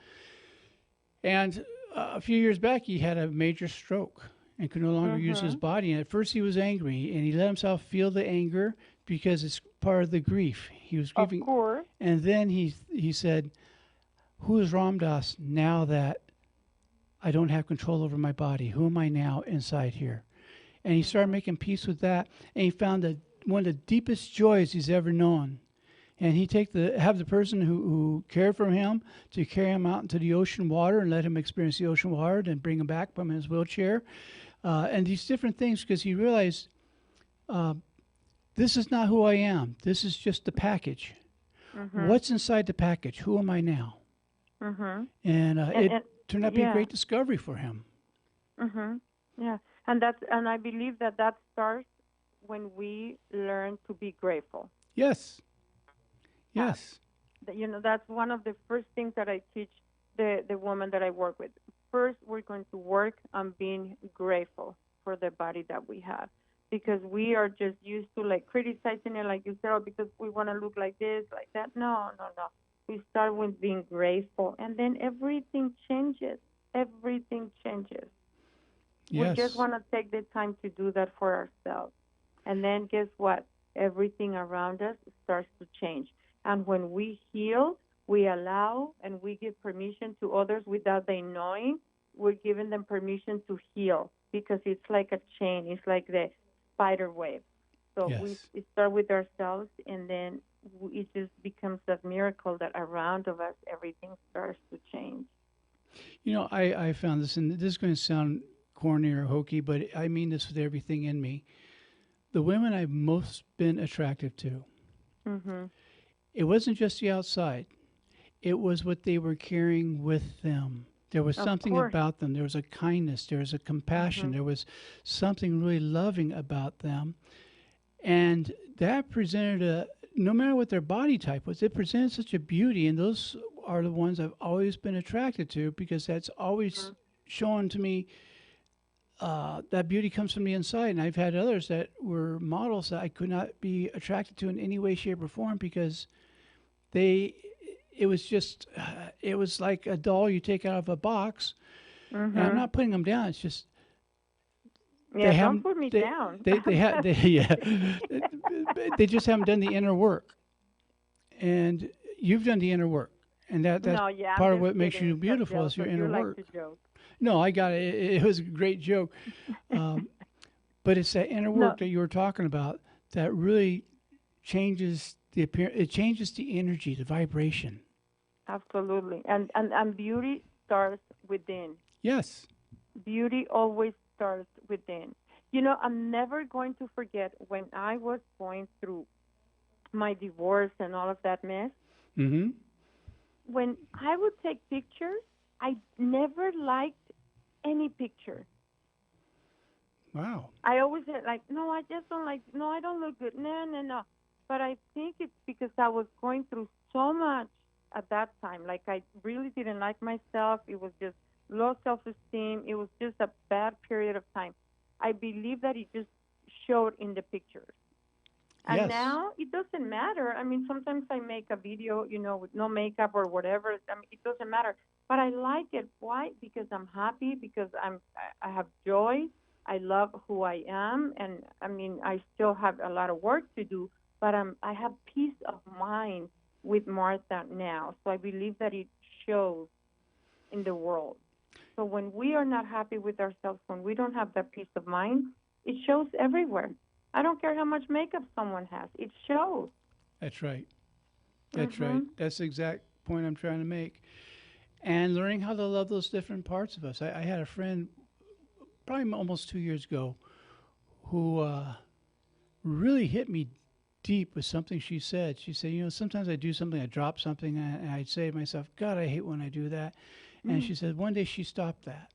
And a few years back, he had a major stroke and could no longer use his body. And at first he was angry, and he let himself feel the anger because it's part of the grief. He was grieving. Of course. And then he said, who is Ram Dass now that I don't have control over my body? Who am I now inside here? And he started making peace with that, and he found that one of the deepest joys he's ever known. And he have the person who cared for him to carry him out into the ocean water and let him experience the ocean water, and bring him back from his wheelchair, and these different things, because he realized this is not who I am. This is just the package. Mm-hmm. What's inside the package? Who am I now? Mm-hmm. And it turned out to be a great discovery for him. Mm-hmm. Yeah, and I believe that starts when we learn to be grateful. Yes. Yes. That's one of the first things that I teach the woman that I work with. First, we're going to work on being grateful for the body that we have, because we are just used to like criticizing it, like you said, because we want to look like this, like that. No. We start with being grateful, and then everything changes. Everything changes. Yes. We just want to take the time to do that for ourselves. And then guess what? Everything around us starts to change. And when we heal, we allow and we give permission to others without them knowing. We're giving them permission to heal, because it's like a chain. It's like the spider web. So we start with ourselves, and then it just becomes that miracle that around of us, everything starts to change. I found this, and this is going to sound corny or hokey, but I mean this with everything in me. The women I've most been attracted to, mm-hmm. It wasn't just the outside. It was what they were carrying with them. There was something about them. There was a kindness. There was a compassion. Mm-hmm. There was something really loving about them. And that presented no matter what their body type was, it presented such a beauty. And those are the ones I've always been attracted to, because that's always shown to me that beauty comes from the inside. And I've had others that were models that I could not be attracted to in any way, shape, or form, because it was like a doll you take out of a box. Mm-hmm. And I'm not putting them down. It's just don't put me down. They just haven't done the inner work, and you've done the inner work, and that's part of what makes you beautiful is your inner work. Like to joke. No, I got it. It was a great joke, but it's that inner work that you were talking about that really changes the appearance. It changes the energy, the vibration. Absolutely, and beauty starts within. Yes. Beauty always starts within. I'm never going to forget when I was going through my divorce and all of that mess. Mm-hmm. When I would take pictures, I never liked any picture. Wow. I always said, like, no, I just don't like, no, I don't look good. No. But I think it's because I was going through so much at that time. Like, I really didn't like myself. It was just low self-esteem. It was just a bad period of time. I believe that it just showed in the pictures. And now it doesn't matter. I mean, sometimes I make a video, with no makeup or whatever. I mean, it doesn't matter. But I like it. Why? Because I'm happy, because I have joy. I love who I am. And, I mean, I still have a lot of work to do, but I have peace of mind with Martha now. So I believe that it shows in the world. So when we are not happy with ourselves, when we don't have that peace of mind, it shows everywhere. I don't care how much makeup someone has. It shows. That's right. That's right. That's the exact point I'm trying to make. And learning how to love those different parts of us. I had a friend probably almost 2 years ago who really hit me deep with something she said. She said, sometimes I do something, I drop something, and I'd say to myself, God, I hate when I do that. And she said one day she stopped that.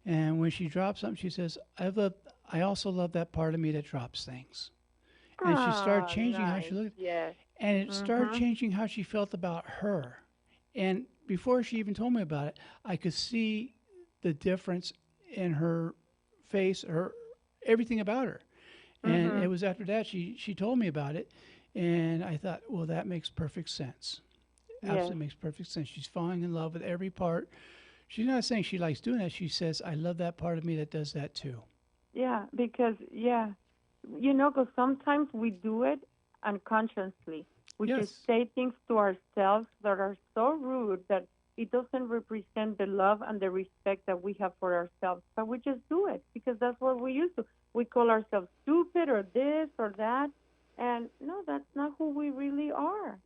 And when she dropped something, she says, I also love that part of me that drops things. And she started changing how she looked. Yes. And it started changing how she felt about her. And before she even told me about it, I could see the difference in her face, everything about her. And it was after that she told me about it. And I thought, well, that makes perfect sense. Absolutely makes perfect sense. She's falling in love with every part. She's not saying she likes doing that. She says, I love that part of me that does that too. Yeah, because, because sometimes we do it unconsciously. We just say things to ourselves that are so rude that it doesn't represent the love and the respect that we have for ourselves. But we just do it because that's what we used to. We call ourselves stupid or this or that. And no, that's not who we really are.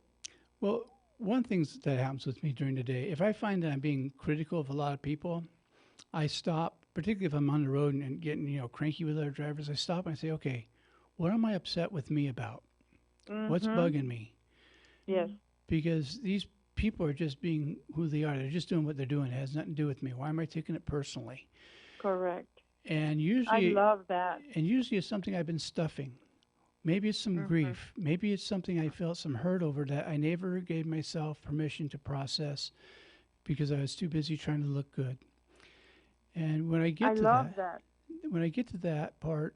Well, one thing that happens with me during the day, if I find that I'm being critical of a lot of people, I stop, particularly if I'm on the road and getting, cranky with other drivers. I stop and I say, okay, what am I upset with me about? What's bugging me? Yes. Because these people are just being who they are. They're just doing what they're doing. It has nothing to do with me. Why am I taking it personally? Correct. And usually, I love that. And usually it's something I've been stuffing. Maybe it's some grief. Maybe it's something I felt some hurt over that I never gave myself permission to process because I was too busy trying to look good. And when I get when I get to that part,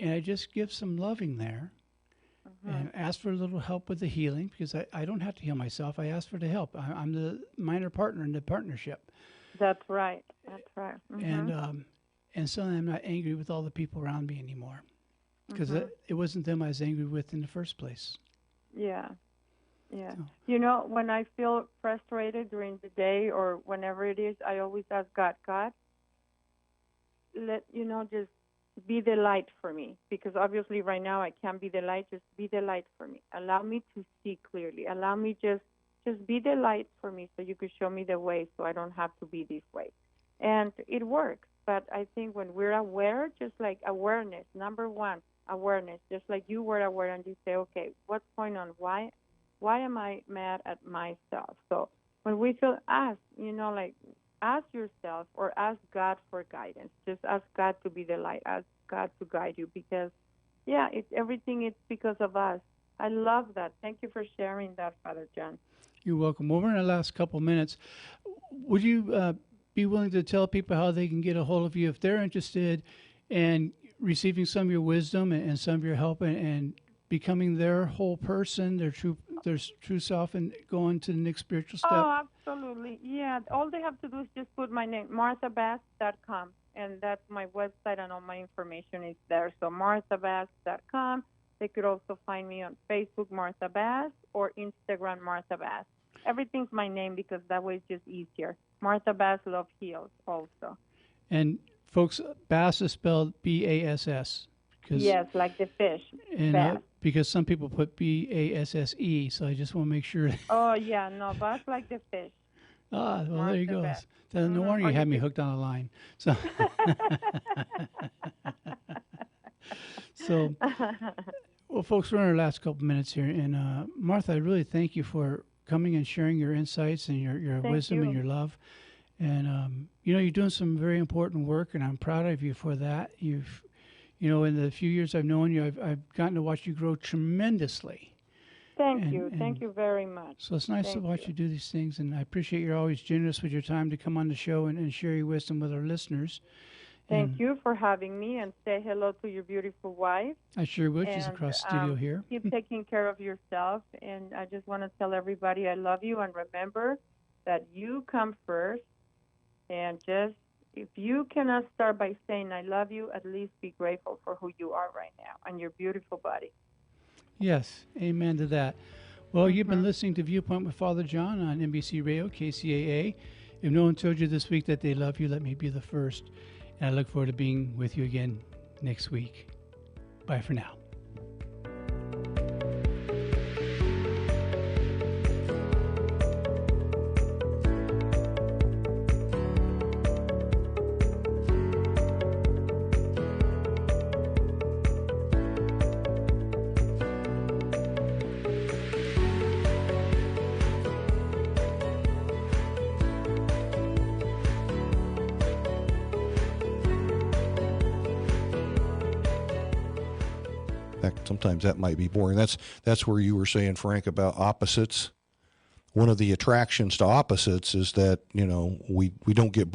and I just give some loving there, and ask for a little help with the healing, because I don't have to heal myself. I ask for the help. I'm the minor partner in the partnership. That's right. That's right. And suddenly I'm not angry with all the people around me anymore, because it wasn't them I was angry with in the first place. Yeah. Yeah. So. When I feel frustrated during the day or whenever it is, I always ask God, just be the light for me, because obviously right now I can't be the light. Just be the light for me. Allow me to see clearly. Allow me just be the light for me, so you could show me the way, so I don't have to be this way. And it works. But I think when we're aware, just like awareness, number one, awareness, just like you were aware, and you say, okay, what's going on? Why am I mad at myself? So when we feel ask yourself or ask God for guidance. Just ask God to be the light. Ask God to guide you, because, everything is because of us. I love that. Thank you for sharing that, Father John. You're welcome. Well, we're in the last couple of minutes. Would you be willing to tell people how they can get a hold of you if they're interested in receiving some of your wisdom and some of your help and becoming their whole person, their true self, and going to the next spiritual step? Oh, absolutely. Yeah. All they have to do is just put my name, MarthaBass.com, and that's my website, and all my information is there. So MarthaBass.com. They could also find me on Facebook, Martha Bass, or Instagram, Martha Bass. Everything's my name, because that way it's just easier. Martha Bass Love Heals also. And folks, Bass is spelled B-A-S-S. Yes, like the fish. And because some people put B-A-S-S-E, so I just want to make sure. Oh, yeah, no, Bass like the fish. Ah, well, Martha there you go. Bass. Then no wonder you had me hooked on a line. So, well, folks, we're in our last couple minutes here. And Martha, I really thank you for coming and sharing your insights and your wisdom and your love. And, you're doing some very important work, and I'm proud of you for that. You've, in the few years I've known you, I've gotten to watch you grow tremendously. Thank you. Thank you very much. So it's nice to watch you do these things, and I appreciate you're always generous with your time to come on the show and share your wisdom with our listeners. Thank you for having me, and say hello to your beautiful wife. I sure would. She's across the studio here. Keep taking care of yourself, and I just want to tell everybody I love you, and remember that you come first, and just if you cannot start by saying I love you, at least be grateful for who you are right now and your beautiful body. Yes, amen to that. Well, you've been listening to Viewpoint with Father John on NBC Radio, KCAA. If no one told you this week that they love you, let me be the first. And I look forward to being with you again next week. Bye for now. Sometimes that might be boring. That's where you were saying, Frank, about opposites. One of the attractions to opposites is that, we don't get